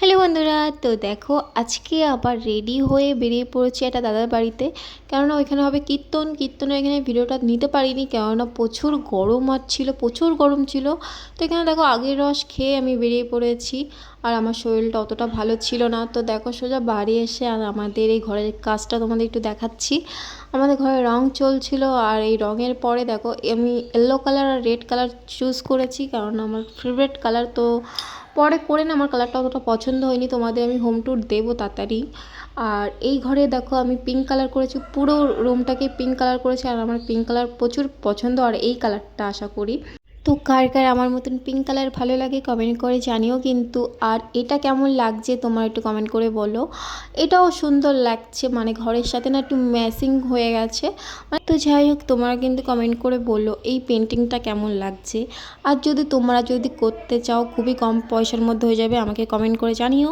Hello বন্ধুরা, তো দেখো আজকে আবার রেডি হয়ে বেরিয়ে পড়েছি একটা দাদার বাড়িতে। কেননা ওইখানে হবে কীর্তনের এখানে ভিডিওটা নিতে পারিনি, কেননা প্রচুর গরম ছিল, প্রচুর গরম ছিল। তো এখানে দেখো আগের রস খেয়ে আমি বেরিয়ে পড়েছি। আর আমার শরীরটা অতটা ভালো ছিল না, তো দেখো সোজা বাড়ি এসে আর আমাদের এই ঘরের কাজটা তোমাদের একটু দেখাচ্ছি। আমাদের ঘরে রং চলছিল, আর এই রঙের পরে দেখো আমি ইয়েলো কালার আর রেড কালার চুজ করেছি, কারণ আমার ফেভারিট কালার। তো পরে করে না আমার কালারটা অতটা পছন্দ হয়নি, তোমাদের আমি হোম ট্যুর দেবো তাড়াতাড়ি। আর এই ঘরে দেখো আমি পিঙ্ক কালার করেছি, পুরো রুমটাকে পিঙ্ক কালার করেছি, আর আমার পিঙ্ক কালার প্রচুর পছন্দ, আর এই কালারটা আশা করি। তো কার কার আমার মতন পিঙ্ক কালার ভালো লাগে কমেন্ট করে জানিও কিন্তু। আর এটা কেমন লাগছে তোমার একটু কমেন্ট করে বলো। এটাও সুন্দর লাগছে, মানে ঘরের সাথে না একটু ম্যাচিং হয়ে গেছে। তো যাই হোক, তোমরা কিন্তু কমেন্ট করে বলো এই পেন্টিংটা কেমন লাগছে। আর যদি তোমরা করতে চাও, খুবই কম পয়সার মধ্যে হয়ে যাবে, আমাকে কমেন্ট করে জানিও।